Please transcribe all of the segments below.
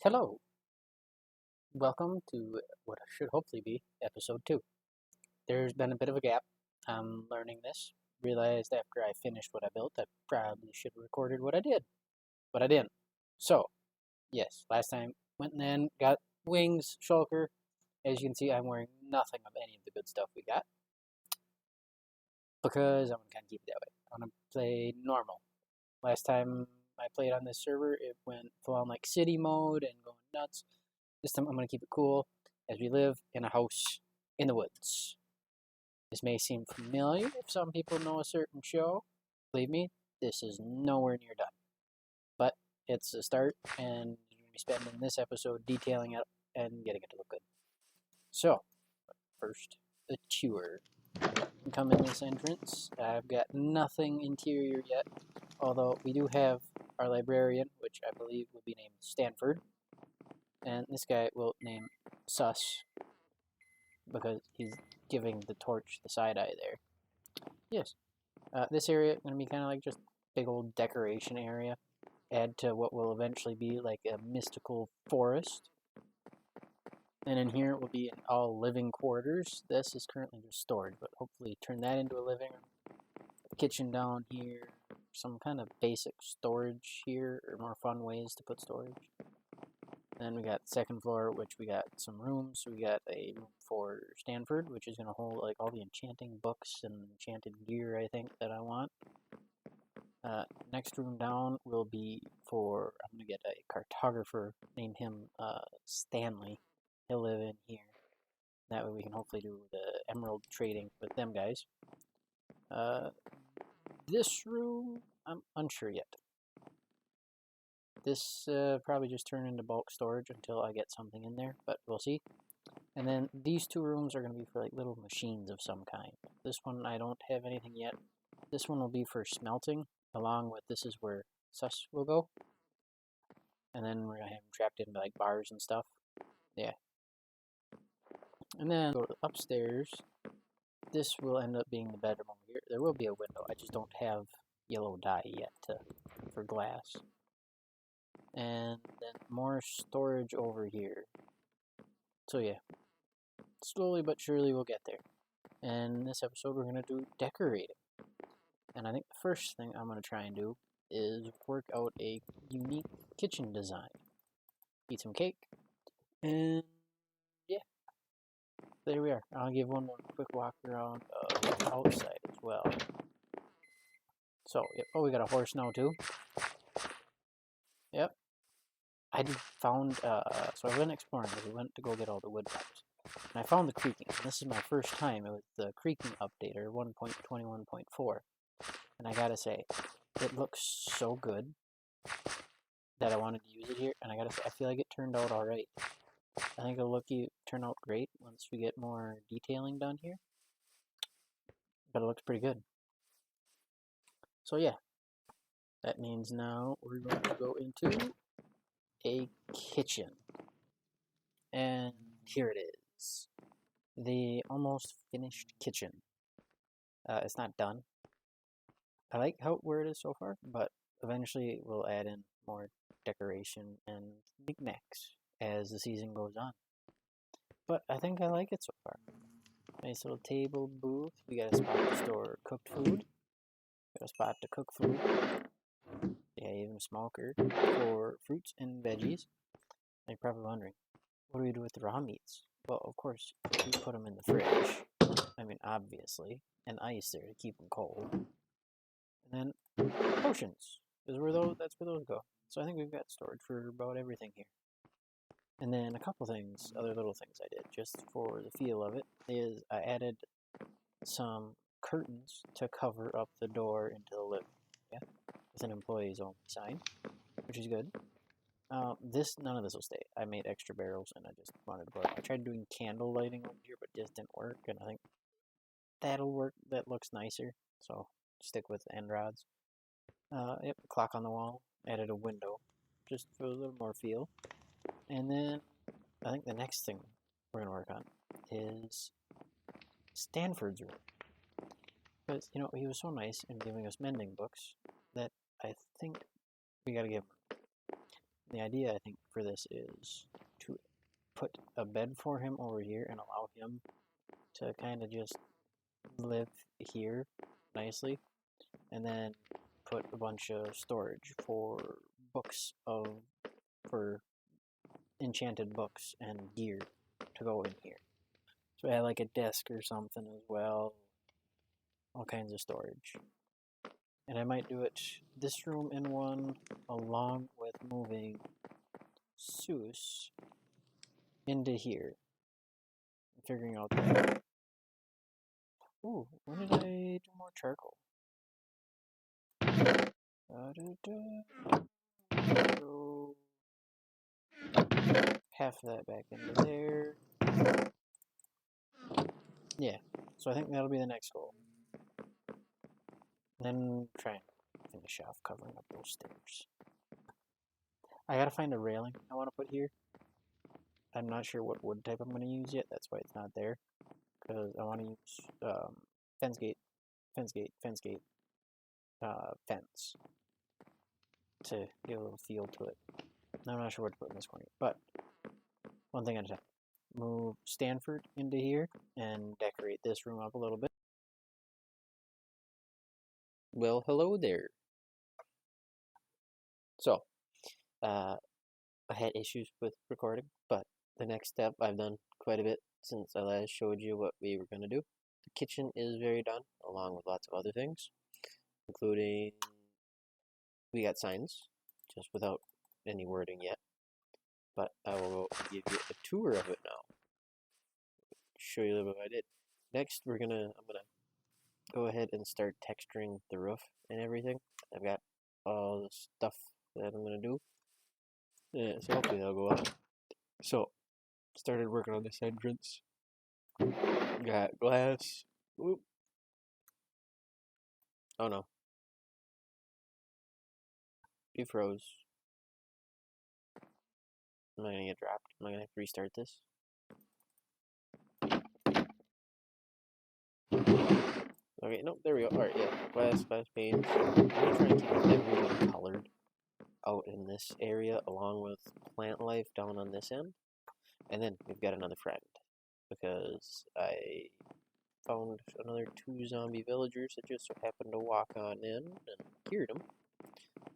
Hello, welcome to what should hopefully be episode 2. There's been a bit of a gap. I'm learning this. Realized after I finished what I built, I probably should have recorded what I did, but I didn't. So, yes, last time went and then got wings, shulker. As you can see, I'm wearing nothing of any of the good stuff we got because I'm going to kind of keep it that way. I'm going to play normal. Last time I played on this server, it went full on like city mode and going nuts. This time I'm going to keep it cool as we live in a house in the woods. This may seem familiar if some people know a certain show. Believe me, this is nowhere near done. But it's a start, and you're going to be spending this episode detailing it and getting it to look good. So, first, the tour. Come in this entrance. I've got nothing interior yet, although we do have our librarian, which I believe will be named Stanford. And this guy will name Sus, because he's giving the torch the side eye there. Yes, this area is going to be kind of like just big old decoration area. Add to what will eventually be like a mystical forest. And in here it will be all living quarters. This is currently just storage, but hopefully turn that into a living room. Kitchen down here, some kind of basic storage here, or more fun ways to put storage. Then we got the second floor, which we got some rooms. We got a room for Stanford, which is going to hold like all the enchanting books and enchanted gear, I think, that I want. Next room down will be for, I'm going to get a cartographer, name him Stanley. He'll live in here. That way we can hopefully do the emerald trading with them guys. This room, I'm unsure yet. This probably just turn into bulk storage until I get something in there, but we'll see. And then these two rooms are going to be for like little machines of some kind. This one I don't have anything yet. This one will be for smelting, along with this is where Sus will go. And then we're going to have him trapped in like bars and stuff. Yeah. And then go upstairs. This will end up being the bedroom over here. There will be a window. I just don't have yellow dye yet for glass. And then more storage over here. So yeah, slowly but surely we'll get there. And this episode we're going to do decorating. And I think the first thing I'm going to try and do is work out a unique kitchen design. Eat some cake. And yeah, there we are. I'll give one more quick walk around outside as well. So, yep. Oh, we got a horse now too. Yep. I found, so I went exploring. We went to go get all the wood pipes. And I found the creaking. And this is my first time with the creaking update, or 1.21.4. And I gotta say, it looks so good that I wanted to use it here. And I gotta say, I feel like it turned out alright. I think it'll turn out great once we get more detailing done here. But it looks pretty good. So yeah, that means now we're going to go into a kitchen. And here it is. The almost finished kitchen. It's not done. I like where it is so far, but eventually we'll add in more decoration and knickknacks as the season goes on. But I think I like it so far. Nice little table booth. We got a spot to store cooked food. Got a spot to cook food. Yeah, even a smoker for fruits and veggies. You're probably wondering, what do we do with the raw meats? Well, of course, we put them in the fridge. I mean, obviously, and ice there to keep them cold. And then potions that's where those go. So I think we've got storage for about everything here. And then a couple things, other little things I did just for the feel of it is I added some curtains to cover up the door into the living area with an employees only sign, which is good. None of this will stay. I made extra barrels and I just wanted to put I tried doing candle lighting over here, but it just didn't work, and I think that'll work. That looks nicer, so stick with end rods. Yep, clock on the wall. Added a window, just for a little more feel. And then I think the next thing we're gonna work on is Stanford's room, because he was so nice in giving us mending books that I think we gotta give him. The idea, I think, for this is to put a bed for him over here and allow him to kind of just live here nicely, and then put a bunch of storage for books for enchanted books and gear to go in here. So I had like a desk or something as well, all kinds of storage. And I might do it this room in one, along with moving Seuss into here. I'm figuring out that. Ooh, when did I do more charcoal? So half of that back into there. Yeah, so I think that'll be the next goal. Then try and finish off covering up those stairs. I gotta find a railing I want to put here. I'm not sure what wood type I'm going to use yet. That's why it's not there. Because I want to use fence gate fence to give a little feel to it. I'm not sure what to put in this corner, but one thing at a time. Move Stanford into here and decorate this room up a little bit. Well, hello there. So, I had issues with recording, but the next step, I've done quite a bit since I last showed you what we were going to do. The kitchen is very done, along with lots of other things, including we got signs, just without any wording yet. But I will give you a tour of it now. Show you a little bit what I did. Next, I'm gonna go ahead and start texturing the roof and everything. I've got all the stuff that I'm gonna do. Yeah, so hopefully that'll go up. So, started working on this entrance. Got glass. Whoop. Oh no. You froze. Am I gonna get dropped? Am I gonna have to restart this? Okay, nope, there we go. Alright, yeah. Glass panes. I'm gonna try and keep everything colored out in this area, along with plant life down on this end. And then we've got another friend, because I found another 2 zombie villagers that just so happened to walk on in and cured them.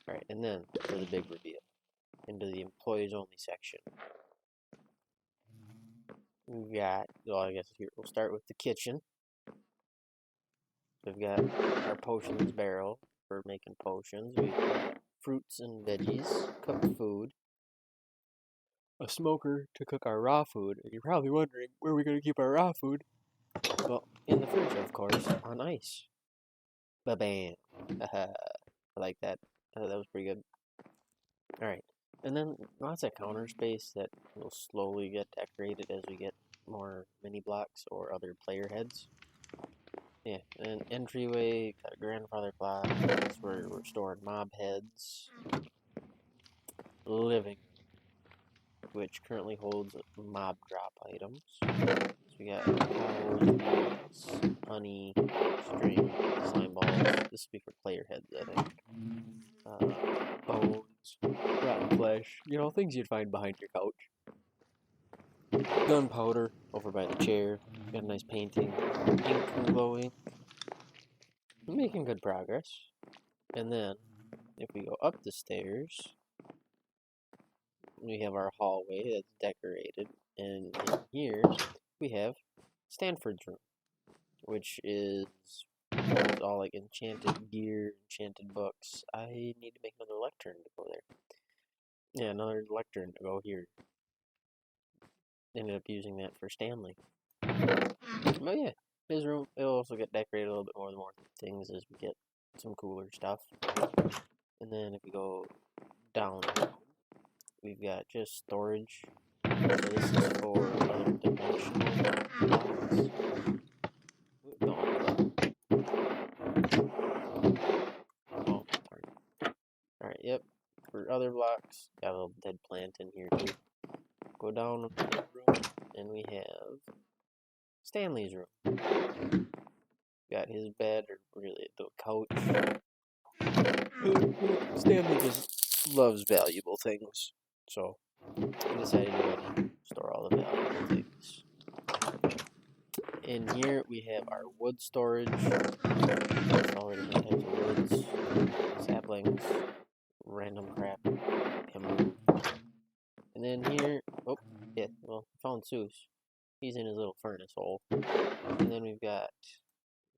Alright, and then for the big reveal, into the employees only section. We've got, well, I guess here we'll start with the kitchen. We've got our potions barrel for making potions. We've got fruits and veggies, cooked food. A smoker to cook our raw food. And you're probably wondering, where are we going to keep our raw food? Well, in the fridge, of course, on ice. Ba-bam. I like that. That was pretty good. Alright. And then lots of counter space that will slowly get decorated as we get more mini blocks or other player heads. Yeah, an entryway, got a grandfather clock. That's where we're storing mob heads. Living, which currently holds mob drop items. So we got cows, honey, string, slime balls. This will be for player heads, I think. Bones, rotten flesh, you know, things you'd find behind your couch. Gunpowder over by the chair. Got a nice painting. Ink glowing. Making good progress. And then, if we go up the stairs, we have our hallway that's decorated. And in here, we have Stanford's room, which is all like enchanted gear, enchanted books. I need to make another lectern to go there. Yeah, another lectern to go here. Ended up using that for Stanley. But yeah, his room, it'll also get decorated a little bit more and more things as we get some cooler stuff. And then if we go down, we've got just storage. So this is for other dimensional blocks. Oh, darn. Alright, yep. For other blocks, got a little dead plant in here too. Go down the room, and we have Stanley's room. Got his bed, or really the couch. Stanley just loves valuable things. So I decided to go ahead and store all the valuable things. In here we have our wood storage. It's all different types of woods, saplings, random crap, timber. And then here, oh, yeah, well, I found Zeus. He's in his little furnace hole. And then we've got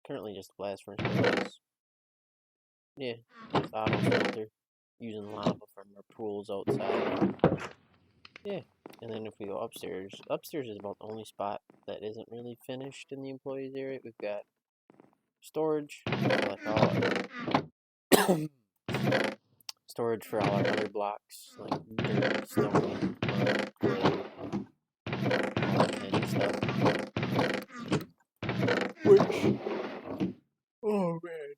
currently just a blast furnace. Yeah, just auto filter using lava from our pools outside. Yeah, and then if we go upstairs, upstairs is about the only spot that isn't really finished in the employees area. We've got storage, like all storage for all our other blocks, like dirt, stone, mud, clay, all that kind of stuff. Which, oh man.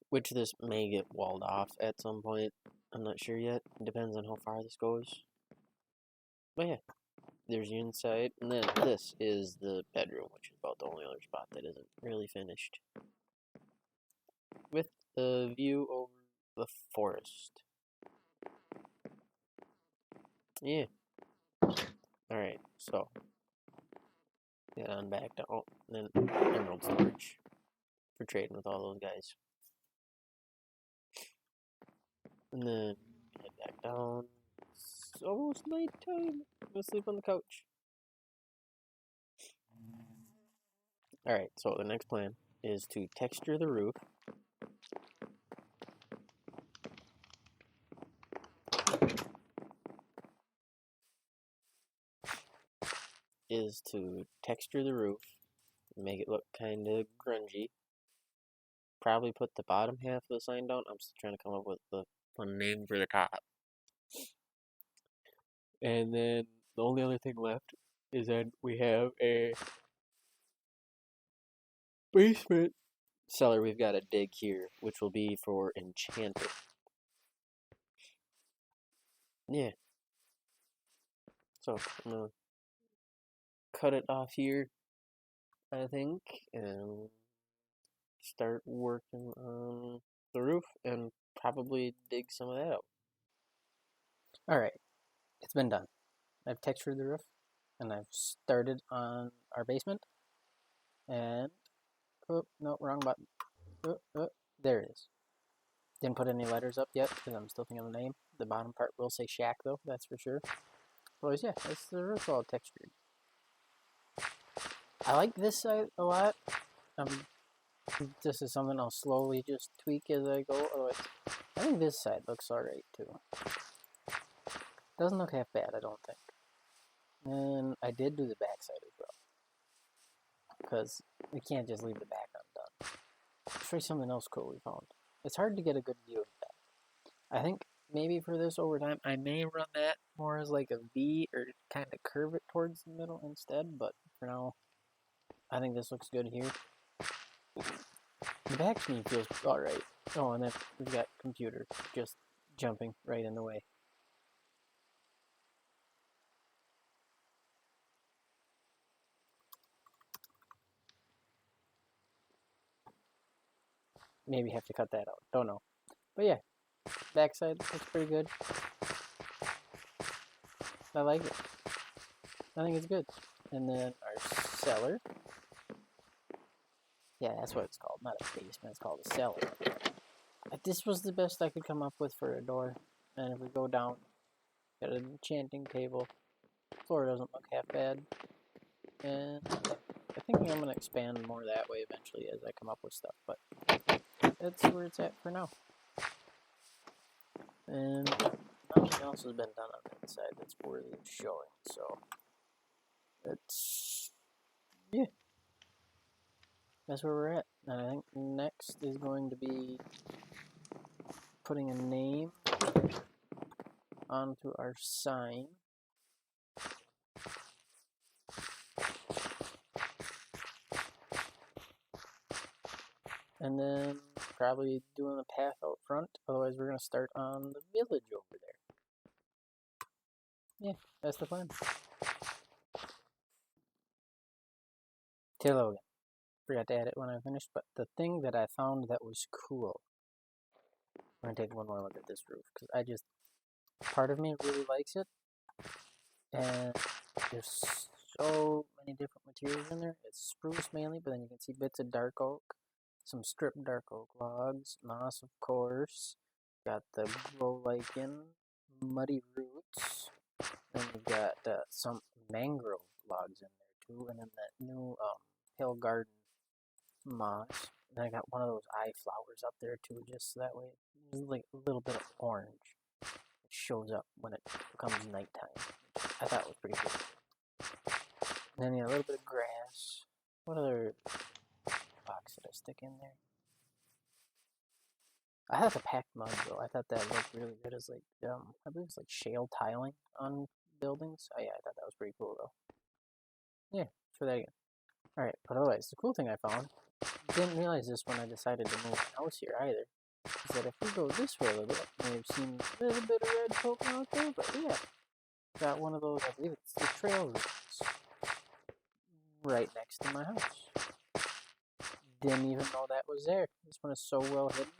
Which this may get walled off at some point. I'm not sure yet. It depends on how far this goes. But yeah, there's the inside. And then this is the bedroom, which is about the only other spot that isn't really finished. With the view over the forest. Yeah. Alright, so. Get on back down. And then emerald storage. For trading with all those guys. And then head back down. It's almost nighttime. I'm gonna sleep on the couch. Alright, so the next plan is to texture the roof. Make it look kind of grungy. Probably put the bottom half of the sign down. I'm still trying to come up with the fun name for the top. And then the only other thing left is that we have a basement cellar we've got to dig here, which will be for enchanting. Yeah. So I'm gonna cut it off here, I think, and start working on the roof and probably dig some of that out. Alright, it's been done. I've textured the roof and I've started on our basement. And, oh, no, wrong button. There it is. Didn't put any letters up yet because I'm still thinking of the name. The bottom part will say shack though, that's for sure. Otherwise, yeah, that's the roof all textured. I like this side a lot. This is something I'll slowly just tweak as I go. Otherwise, I think this side looks alright too. Doesn't look half bad, I don't think. And I did do the back side as well. Because we can't just leave the back undone. I'll show you something else cool we found. It's hard to get a good view of that. I think maybe for this over time, I may run that more as like a V or kind of curve it towards the middle instead. But for now, I think this looks good here. The back to me feels alright. Oh, and then we've got computer just jumping right in the way. Maybe have to cut that out. Don't know. But yeah, backside looks pretty good. I like it. I think it's good. And then our cellar. Yeah, that's what it's called. Not a basement, it's called a cellar. This was the best I could come up with for a door. And if we go down, got an enchanting table. Floor doesn't look half bad. And I think I'm going to expand more that way eventually as I come up with stuff. But that's where it's at for now. And nothing else has been done on that side that's worthy of showing. So that's, yeah, that's where we're at. And I think next is going to be putting a name onto our sign. And then probably doing the path out front. Otherwise, we're going to start on the village over there. Yeah, that's the plan. Tail again. Forgot to add it when I finished. But the thing that I found that was cool I'm gonna take one more look at this roof because part of me really likes it, and there's so many different materials in there. It's spruce mainly, but then you can see bits of dark oak, some stripped dark oak logs, moss of course, got the grow lichen, muddy roots, then you've got some mangrove logs in there too, and then that new hill garden moss. And I got one of those eye flowers up there too, just so that way there's like a little bit of orange. It shows up when it becomes nighttime, which I thought was pretty cool. And then a little bit of grass. What other box did I stick in there? I thought the packed mud though. I thought that looked really good as like I believe it's like shale tiling on buildings. Oh yeah, I thought that was pretty cool though. Yeah, let's try that again. Alright, but otherwise, the cool thing I found, didn't realize this when I decided to move my house here either, is that if we go this way a little bit, you may have seen a little bit of red poking out there, but yeah, got one of those, I believe it's the trail roots, right next to my house. Didn't even know that was there. This one is so well hidden.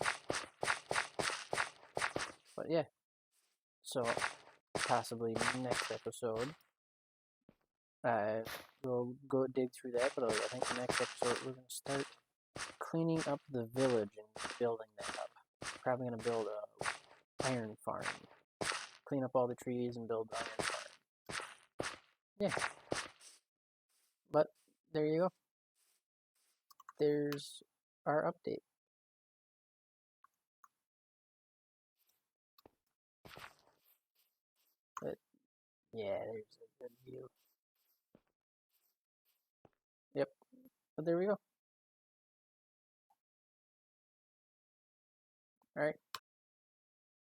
But yeah, so possibly next episode, we'll go dig through that, but I think the next episode we're going to start cleaning up the village and building that up. Probably going to build a iron farm. Clean up all the trees and build the iron farm. Yeah. But there you go. There's our update. But yeah, there's a good view. Yep. But there we go. Alright.